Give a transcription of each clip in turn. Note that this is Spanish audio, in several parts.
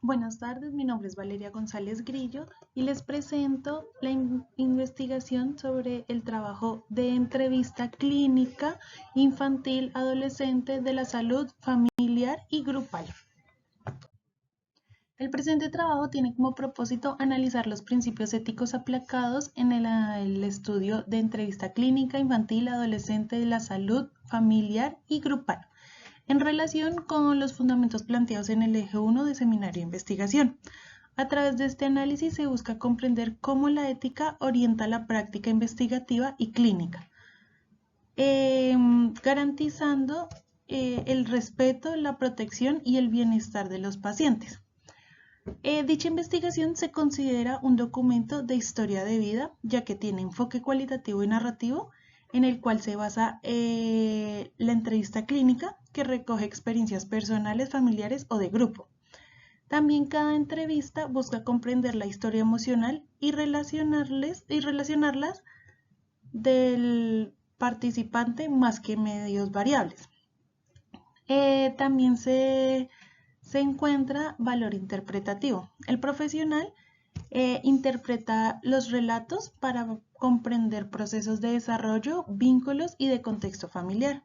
Buenas tardes, mi nombre es Valeria González Grillo y les presento la investigación sobre el trabajo de entrevista clínica infantil adolescente de la salud familiar y grupal. El presente trabajo tiene como propósito analizar los principios éticos aplicados en el estudio de entrevista clínica infantil adolescente de la salud familiar y grupal, en relación con los fundamentos planteados en el eje 1 de seminario de investigación. A través de este análisis se busca comprender cómo la ética orienta la práctica investigativa y clínica, garantizando el respeto, la protección y el bienestar de los pacientes. Dicha investigación se considera un documento de historia de vida, ya que tiene enfoque cualitativo y narrativo, en el cual se basa la entrevista clínica, que recoge experiencias personales, familiares o de grupo. También cada entrevista busca comprender la historia emocional y relacionarlas del participante más que medios variables. También se encuentra valor interpretativo. El profesional interpreta los relatos para comprender procesos de desarrollo, vínculos y de contexto familiar.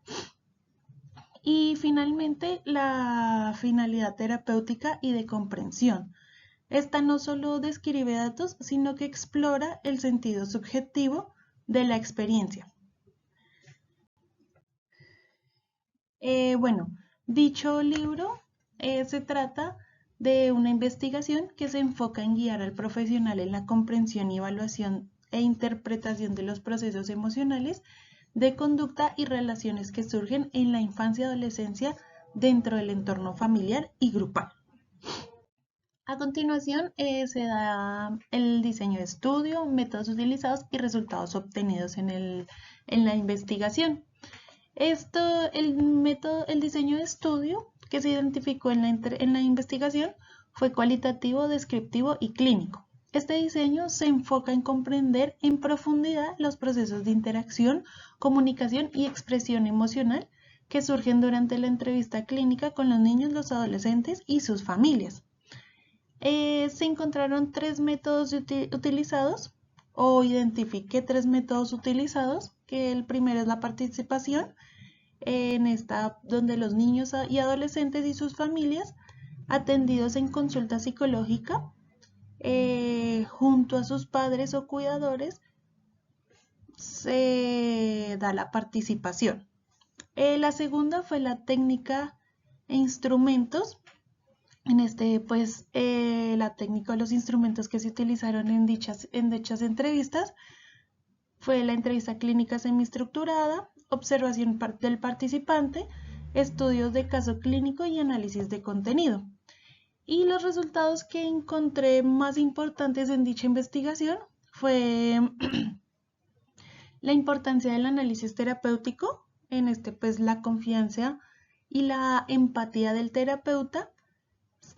Y finalmente, la finalidad terapéutica y de comprensión. Esta no solo describe datos, sino que explora el sentido subjetivo de la experiencia. Dicho libro se trata de una investigación que se enfoca en guiar al profesional en la comprensión y evaluación e interpretación de los procesos emocionales, de conducta y relaciones que surgen en la infancia y adolescencia dentro del entorno familiar y grupal. A continuación se da el diseño de estudio, métodos utilizados y resultados obtenidos en la investigación. El diseño de estudio que se identificó en la investigación fue cualitativo, descriptivo y clínico. Este diseño se enfoca en comprender en profundidad los procesos de interacción, comunicación y expresión emocional que surgen durante la entrevista clínica con los niños, los adolescentes y sus familias. Se encontraron tres métodos utilizados, o identifiqué tres métodos utilizados, que el primero es la participación, en esta donde los niños y adolescentes y sus familias atendidos en consulta psicológica junto a sus padres o cuidadores se da la participación. La segunda fue la técnica e instrumentos. En la técnica o los instrumentos que se utilizaron en dichas entrevistas fue la entrevista clínica semiestructurada, observación del participante, estudios de caso clínico y análisis de contenido. Y los resultados que encontré más importantes en dicha investigación fue la importancia del análisis terapéutico, la confianza y la empatía del terapeuta,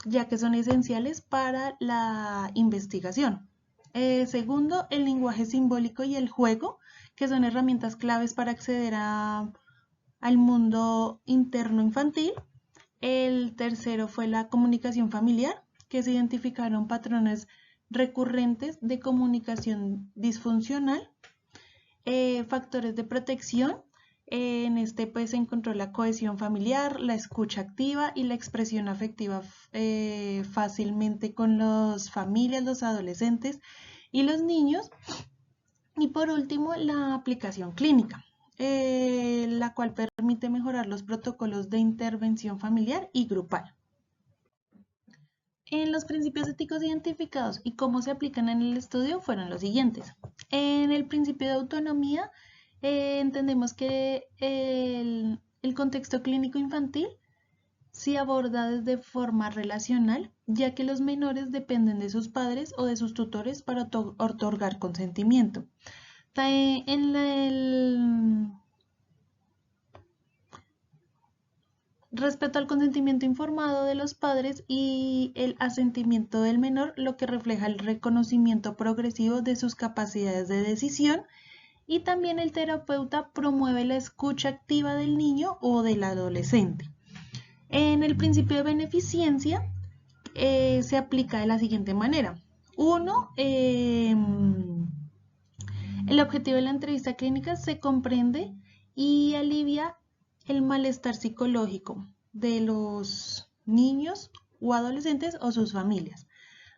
ya que son esenciales para la investigación. Segundo, el lenguaje simbólico y el juego, que son herramientas claves para acceder al mundo interno infantil. El tercero fue la comunicación familiar, que se identificaron patrones recurrentes de comunicación disfuncional. Factores de protección. Se encontró la cohesión familiar, la escucha activa y la expresión afectiva fácilmente con las familias, los adolescentes y los niños. Y por último, la aplicación clínica, la cual permite mejorar los protocolos de intervención familiar y grupal. En los principios éticos identificados y cómo se aplican en el estudio fueron los siguientes. En el principio de autonomía, entendemos que el contexto clínico infantil se aborda desde forma relacional, ya que los menores dependen de sus padres o de sus tutores para otorgar consentimiento. Respecto al consentimiento informado de los padres y el asentimiento del menor, lo que refleja el reconocimiento progresivo de sus capacidades de decisión. Y también el terapeuta promueve la escucha activa del niño o del adolescente. En el principio de beneficencia, se aplica de la siguiente manera. Uno, el objetivo de la entrevista clínica se comprende y alivia el malestar psicológico de los niños o adolescentes o sus familias.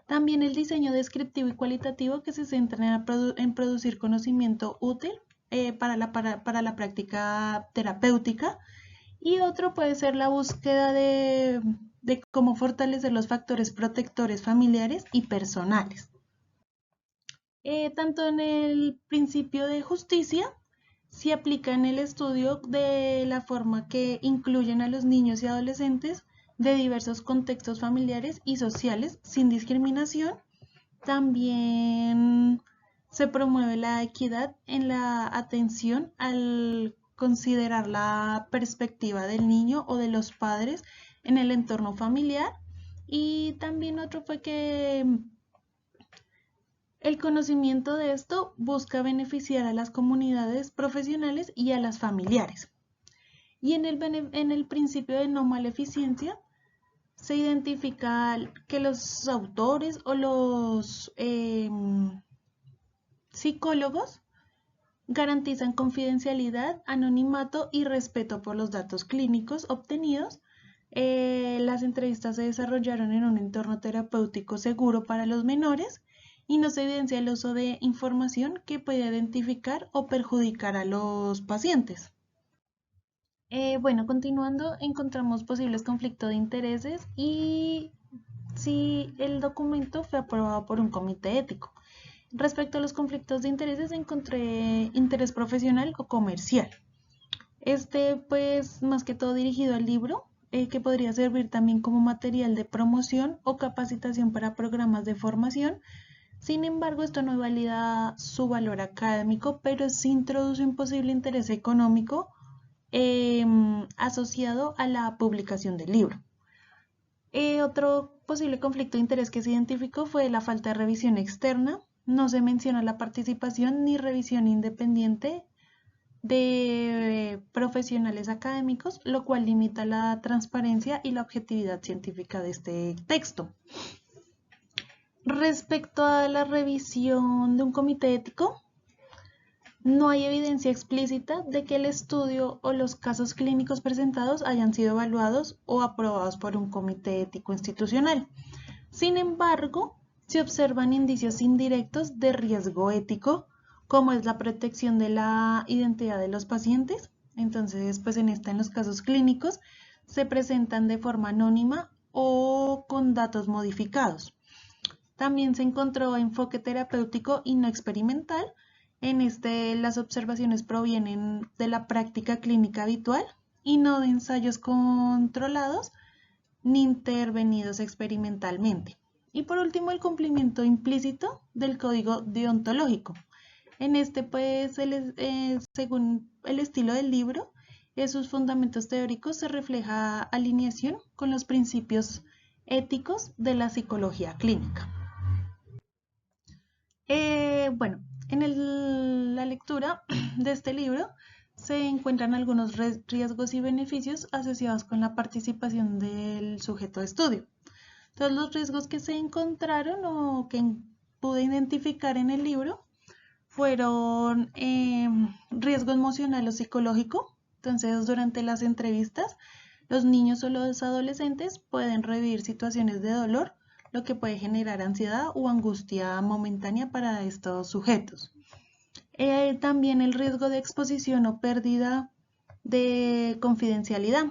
También el diseño descriptivo y cualitativo que se centra en producir conocimiento útil para la práctica terapéutica. Y otro puede ser la búsqueda de cómo fortalecer los factores protectores familiares y personales. Tanto en el principio de justicia se aplica en el estudio de la forma que incluyen a los niños y adolescentes de diversos contextos familiares y sociales sin discriminación. También se promueve la equidad en la atención al considerar la perspectiva del niño o de los padres en el entorno familiar. Y también otro fue que el conocimiento de esto busca beneficiar a las comunidades profesionales y a las familiares. Y en el principio de no maleficencia se identifica que los autores o los psicólogos garantizan confidencialidad, anonimato y respeto por los datos clínicos obtenidos. Las entrevistas se desarrollaron en un entorno terapéutico seguro para los menores y no se evidencia el uso de información que puede identificar o perjudicar a los pacientes. Bueno, continuando, encontramos posibles conflictos de intereses y si el documento fue aprobado por un comité ético. Respecto a los conflictos de intereses, encontré interés profesional o comercial. Pues, más que todo dirigido al libro, que podría servir también como material de promoción o capacitación para programas de formación. Sin embargo, esto no valida su valor académico, pero sí introduce un posible interés económico asociado a la publicación del libro. Otro posible conflicto de interés que se identificó fue la falta de revisión externa. No se menciona la participación ni revisión independiente de profesionales académicos, lo cual limita la transparencia y la objetividad científica de este texto. Respecto a la revisión de un comité ético, no hay evidencia explícita de que el estudio o los casos clínicos presentados hayan sido evaluados o aprobados por un comité ético institucional. Sin embargo, se observan indicios indirectos de riesgo ético, como es la protección de la identidad de los pacientes. Entonces, pues en los casos clínicos se presentan de forma anónima o con datos modificados. También se encontró enfoque terapéutico y no experimental. Las observaciones provienen de la práctica clínica habitual y no de ensayos controlados ni intervenidos experimentalmente. Y por último, el cumplimiento implícito del código deontológico. Pues, según el estilo del libro, sus fundamentos teóricos se refleja alineación con los principios éticos de la psicología clínica. Bueno, la lectura de este libro se encuentran algunos riesgos y beneficios asociados con la participación del sujeto de estudio. Todos los riesgos que se encontraron o que pude identificar en el libro fueron riesgo emocional o psicológico. Entonces, durante las entrevistas, los niños o los adolescentes pueden revivir situaciones de dolor, lo que puede generar ansiedad o angustia momentánea para estos sujetos. También el riesgo de exposición o pérdida de confidencialidad.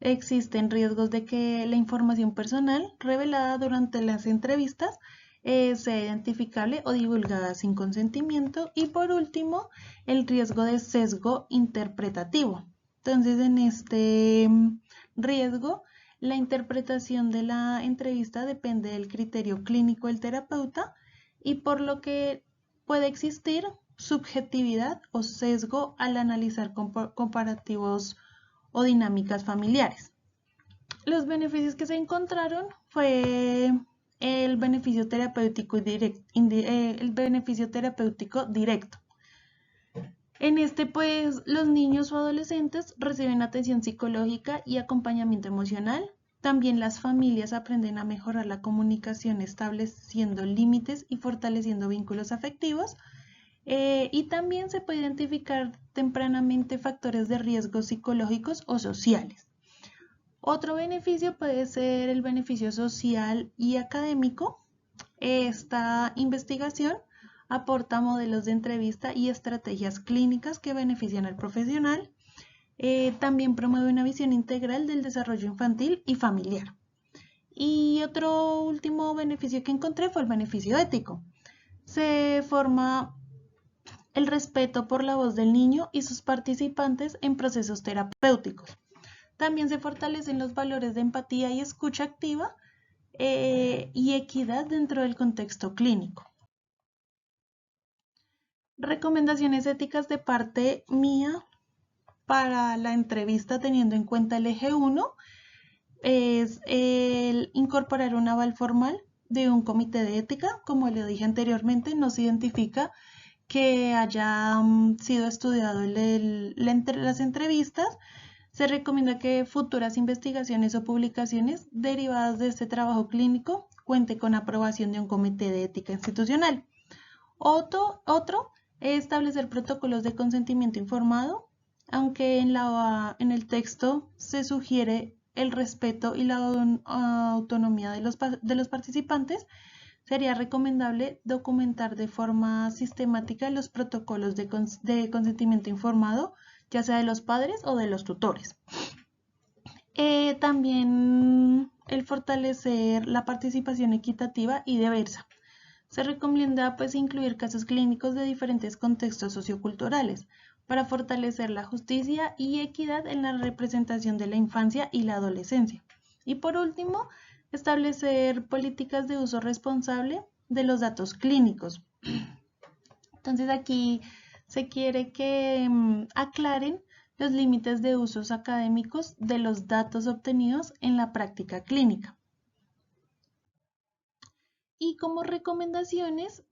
Existen riesgos de que la información personal revelada durante las entrevistas sea identificable o divulgada sin consentimiento. Y por último, el riesgo de sesgo interpretativo. Entonces, en este riesgo, la interpretación de la entrevista depende del criterio clínico del terapeuta y por lo que puede existir subjetividad o sesgo al analizar comparativos o dinámicas familiares. Los beneficios que se encontraron fue el beneficio terapéutico directo. En este, pues, los niños o adolescentes reciben atención psicológica y acompañamiento emocional. También las familias aprenden a mejorar la comunicación estableciendo límites y fortaleciendo vínculos afectivos. Y también se puede identificar tempranamente factores de riesgo psicológicos o sociales. Otro beneficio puede ser el beneficio social y académico. Esta investigación aporta modelos de entrevista y estrategias clínicas que benefician al profesional. También promueve una visión integral del desarrollo infantil y familiar. Y otro último beneficio que encontré fue el beneficio ético. Se forma el respeto por la voz del niño y sus participantes en procesos terapéuticos. También se fortalecen los valores de empatía y escucha activa y equidad dentro del contexto clínico. Recomendaciones éticas de parte mía para la entrevista teniendo en cuenta el eje 1 es el incorporar un aval formal de un comité de ética. Como le dije anteriormente, no se identifica que haya sido estudiado las entrevistas. Se recomienda que futuras investigaciones o publicaciones derivadas de este trabajo clínico cuente con aprobación de un comité de ética institucional. Otro es establecer protocolos de consentimiento informado, aunque en el texto se sugiere el respeto y la autonomía de los participantes. Sería recomendable documentar de forma sistemática los protocolos de consentimiento informado, ya sea de los padres o de los tutores. También el fortalecer la participación equitativa y diversa. Se recomienda pues incluir casos clínicos de diferentes contextos socioculturales para fortalecer la justicia y equidad en la representación de la infancia y la adolescencia. Y por último, establecer políticas de uso responsable de los datos clínicos. Entonces aquí se quiere que aclaren los límites de usos académicos de los datos obtenidos en la práctica clínica. Y como recomendaciones,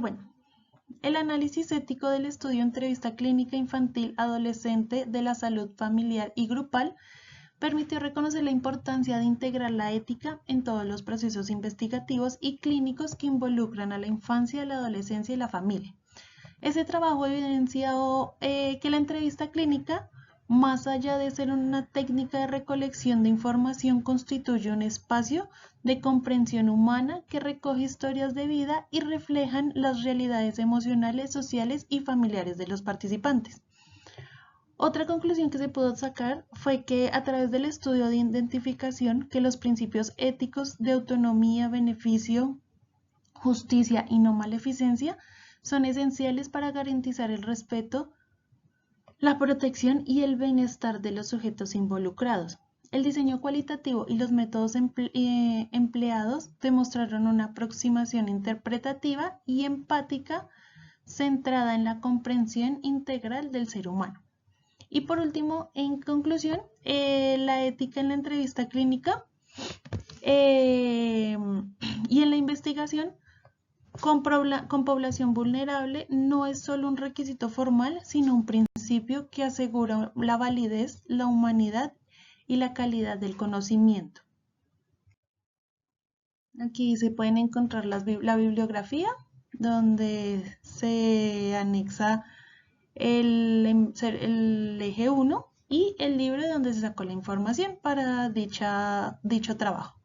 bueno, el análisis ético del estudio entrevista clínica infantil adolescente de la salud familiar y grupal permitió reconocer la importancia de integrar la ética en todos los procesos investigativos y clínicos que involucran a la infancia, la adolescencia y la familia. Ese trabajo evidenciado que la entrevista clínica, más allá de ser una técnica de recolección de información, constituye un espacio de comprensión humana que recoge historias de vida y reflejan las realidades emocionales, sociales y familiares de los participantes. Otra conclusión que se pudo sacar fue que a través del estudio de identificación que los principios éticos de autonomía, beneficio, justicia y no maleficencia son esenciales para garantizar el respeto, la protección y el bienestar de los sujetos involucrados. El diseño cualitativo y los métodos empleados demostraron una aproximación interpretativa y empática centrada en la comprensión integral del ser humano. Y por último, en conclusión, la ética en la entrevista clínica y en la investigación con población vulnerable no es solo un requisito formal, sino un principio que asegura la validez, la humanidad y la calidad del conocimiento. Aquí se pueden encontrar la bibliografía, donde se anexa el eje 1 y el libro donde se sacó la información para dicho trabajo.